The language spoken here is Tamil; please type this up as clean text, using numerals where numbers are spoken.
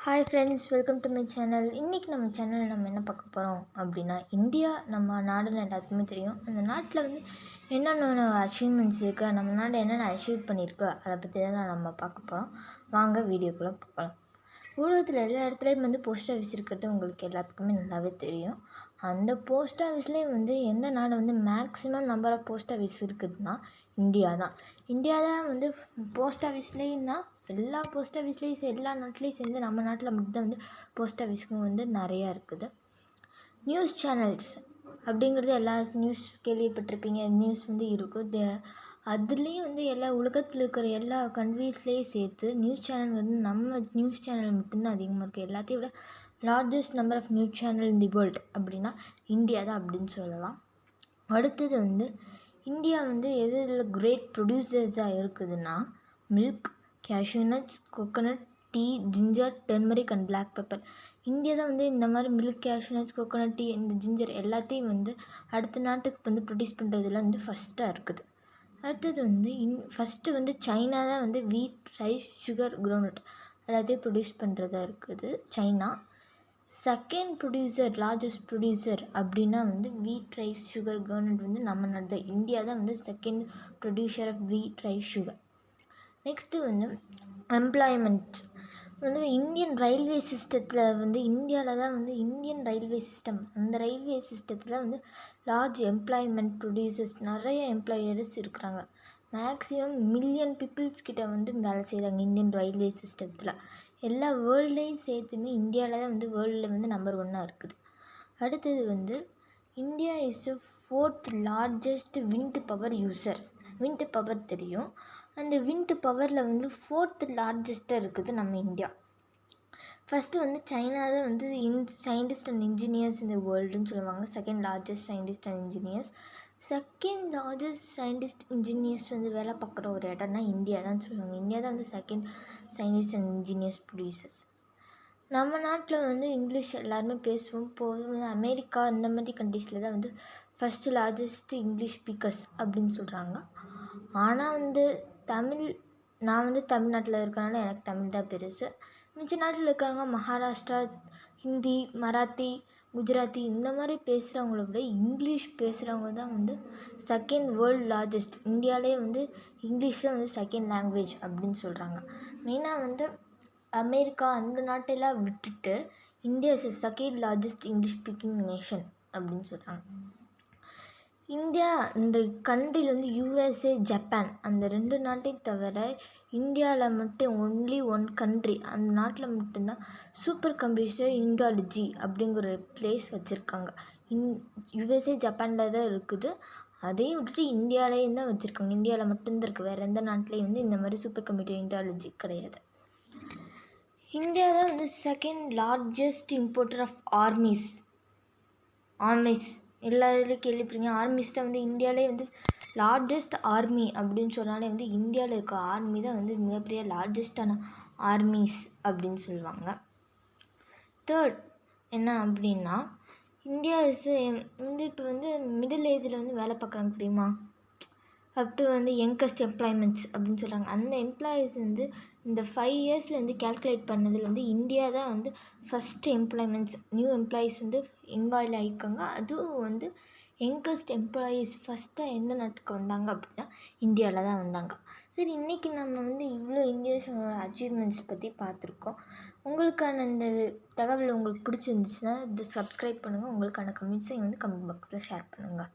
Hi friends, welcome to my channel. இன்றைக்கி நம்ம சேனலில் நம்ம என்ன பார்க்க போகிறோம் அப்படின்னா, இந்தியா நம்ம நாடுன்னு எல்லாத்துக்குமே தெரியும். அந்த நாட்டில் வந்து என்னென்ன அச்சீவ்மெண்ட்ஸ் இருக்குது, நம்ம நாடு என்னென்ன அச்சீவ் பண்ணியிருக்கு, அதை பற்றி தான் நம்ம பார்க்க போகிறோம். வாங்க வீடியோக்குள்ளே போகலாம். உலகத்தில் எல்லா இடத்துலையும் வந்து போஸ்ட் ஆஃபீஸ் இருக்கிறது உங்களுக்கு எல்லாத்துக்குமே நல்லாவே தெரியும். அந்த போஸ்ட் ஆஃபீஸ்லேயும் வந்து எந்த நாடு வந்து maximum number of post office இருக்குதுன்னா இந்தியா தான். இந்தியா தான் வந்து போஸ்ட் ஆஃபீஸ்லேயும்னா எல்லா போஸ்ட் ஆஃபீஸ்லேயும் எல்லா நாட்டிலையும் சேர்ந்து நம்ம நாட்டில் மட்டும்தான் வந்து போஸ்ட் ஆஃபீஸுக்கும் வந்து நிறையா இருக்குது. நியூஸ் சேனல்ஸ் அப்படிங்கிறது எல்லா நியூஸ் கேள்விப்பட்டிருப்பீங்க. நியூஸ் வந்து இருக்குது. அதுலேயும் வந்து எல்லா உலகத்தில் இருக்கிற எல்லா கண்ட்ரீஸ்லேயும் சேர்த்து நியூஸ் சேனல் வந்து நம்ம நியூஸ் சேனல் மட்டும்தான் அதிகமாக இருக்குது. எல்லாத்தையும் விட largest number of news channel in the world அப்படின்னா இந்தியா தான் அப்படின்னு சொல்லலாம். அடுத்தது வந்து இந்தியா வந்து எது இதில் கிரேட் ப்ரொடியூசர்ஸாக இருக்குதுன்னா milk, cashew nuts, coconut, tea, ginger, turmeric and black pepper. India தான் வந்து இந்த மாதிரி milk, cashew nuts, coconut, tea, இந்த ஜிஞ்சர் எல்லாத்தையும் வந்து அடுத்த நாட்டுக்கு வந்து ப்ரொடியூஸ் பண்ணுறதுல வந்து ஃபஸ்ட்டாக இருக்குது. அடுத்தது வந்து ஃபஸ்ட்டு வந்து சைனா தான் வந்து வீட், ரைஸ், சுகர், கிரவுண்ட்நட் எல்லாத்தையும் ப்ரொடியூஸ் பண்ணுறதா இருக்குது China. Second producer, largest producer அப்படின்னா வந்து வீட், ரைஸ், சுகர், கிரவுண்ட்நட் வந்து நம்ம நாடு தான். இந்தியா தான் வந்து second producer of wheat, rice, sugar. Next வந்து எம்ப்ளாய்மெண்ட் வந்து இந்தியன் ரயில்வே சிஸ்டத்தில் வந்து இந்தியாவில் தான் வந்து இந்தியன் ரயில்வே சிஸ்டம், அந்த ரயில்வே சிஸ்டத்தில் வந்து லார்ஜ் எம்ப்ளாய்மெண்ட் ப்ரொடியூசர்ஸ் நிறைய எம்ப்ளாயர்ஸ் இருக்கிறாங்க. மேக்ஸிமம் மில்லியன் பீப்புள்ஸ் கிட்ட வந்து வேலை செய்கிறாங்க இந்தியன் ரயில்வே சிஸ்டத்தில். எல்லா வேர்ல்ட்லேயும் சேர்த்துமே இந்தியாவில் தான் வந்து வேர்ல்டில் வந்து நம்பர் 1 இருக்குது. அடுத்தது வந்து India is fourth largest wind power user. Wind power தெரியும். அந்த விண்ட் பவரில் வந்து ஃபோர்த் லார்ஜஸ்ட்டாக இருக்குது நம்ம இந்தியா. ஃபஸ்ட்டு வந்து சைனா தான் வந்து சயின்டிஸ்ட் அண்ட் இன்ஜினியர்ஸ் இந்த வேர்ல்டுன்னு சொல்லுவாங்க. Second largest scientist and engineers. Second largest scientist engineers வந்து வேலை பார்க்குற ஒரு இடம்னா இந்தியா தான் சொல்லுவாங்க. இந்தியா தான் வந்து second scientist and engineers producers. நம்ம நாட்டில் வந்து இங்கிலீஷ் எல்லாருமே பேசுவோம். இப்போது வந்து அமெரிக்கா இந்த மாதிரி கண்ட்ரீஸில் தான் வந்து ஃபஸ்ட்டு லார்ஜஸ்ட் இங்கிலீஷ் ஸ்பீக்கர்ஸ் அப்படின்னு சொல்கிறாங்க. ஆனால் வந்து நான் வந்து தமிழ்நாட்டில் இருக்கனால எனக்கு தமிழ் தான் பெருசு. மிச்ச நாட்டில் இருக்கிறவங்க மகாராஷ்டிரா, ஹிந்தி, மராத்தி, குஜராத்தி இந்த மாதிரி பேசுகிறவங்கள விட இங்கிலீஷ் பேசுகிறவங்க தான் வந்து செகண்ட் வேர்ல்டு லார்ஜஸ்ட். இந்தியாவிலே வந்து இங்கிலீஷில் வந்து செகண்ட் லாங்குவேஜ் அப்படின்னு சொல்கிறாங்க. மெயினாக வந்து அமெரிக்கா அந்த நாட்டெல்லாம் விட்டுட்டு India is second largest English speaking nation அப்படின்னு சொல்கிறாங்க. இந்தியா இந்த கண்ட்ரியில் வந்து யூஎஸ்ஏ, ஜப்பான் அந்த 2 நாட்டையும் தவிர இந்தியாவில் மட்டும் ஒன்லி 1 கண்ட்ரி, அந்த நாட்டில் மட்டும்தான் சூப்பர் கம்ப்யூட்டர் இண்டாலஜி அப்படிங்கிற பிளேஸ் வச்சுருக்காங்க. யூஎஸ்ஏ, ஜப்பானில் தான் இருக்குது. அதையும் விட்டுட்டு இந்தியாவிலேயும் தான் வச்சுருக்காங்க. இந்தியாவில் மட்டும்தான் இருக்குது. வேறு எந்த நாட்டிலையும் வந்து இந்த மாதிரி சூப்பர் கம்ப்யூட்டர் இண்டாலஜி கிடையாது. இந்தியா தான் வந்து second largest importer of armies. எல்லா இதுலேயும் கேள்விப்பட்டீங்க. ஆர்மிஸ் தான் வந்து இந்தியாவிலே வந்து லார்ஜஸ்ட் ஆர்மி அப்படின்னு சொன்னாலே வந்து இந்தியாவில் இருக்க ஆர்மி தான் வந்து மிகப்பெரிய லார்ஜஸ்டான ஆர்மிஸ் அப்படின்னு சொல்லுவாங்க. தேர்ட் என்ன அப்படின்னா இந்தியா வந்து இப்போ வந்து மிடில் ஏஜில் வந்து வேலை பார்க்குறாங்க தெரியுமா, அப்டு வந்து யங்கஸ்ட் எம்ப்ளாய்மெண்ட்ஸ் அப்படின்னு சொல்கிறாங்க. அந்த எம்ப்ளாயீஸ் வந்து இந்த 5 இயர்ஸில் வந்து கேல்குலேட் பண்ணதில் வந்து இந்தியா தான் வந்து ஃபஸ்ட்டு எம்ப்ளாய்மெண்ட்ஸ், நியூ எம்ப்ளாயீஸ் வந்து இன்வால்வ் ஆகியிருக்காங்க. அதுவும் வந்து யங்கஸ்ட் எம்ப்ளாயீஸ் ஃபஸ்ட்டாக எந்த நாட்டுக்கு வந்தாங்க அப்படின்னா இந்தியாவில் தான் வந்தாங்க. சரி, இன்றைக்கி நம்ம வந்து இவ்வளோ இந்தியாஸோட அச்சீவ்மெண்ட்ஸ் பற்றி பார்த்துருக்கோம். உங்களுக்கான இந்த தகவல் உங்களுக்கு பிடிச்சிருந்துச்சுன்னா இதை சப்ஸ்கிரைப் பண்ணுங்கள். உங்களுக்கான கமெண்ட்ஸை வந்து கமெண்ட் பாக்ஸில் ஷேர் பண்ணுங்கள்.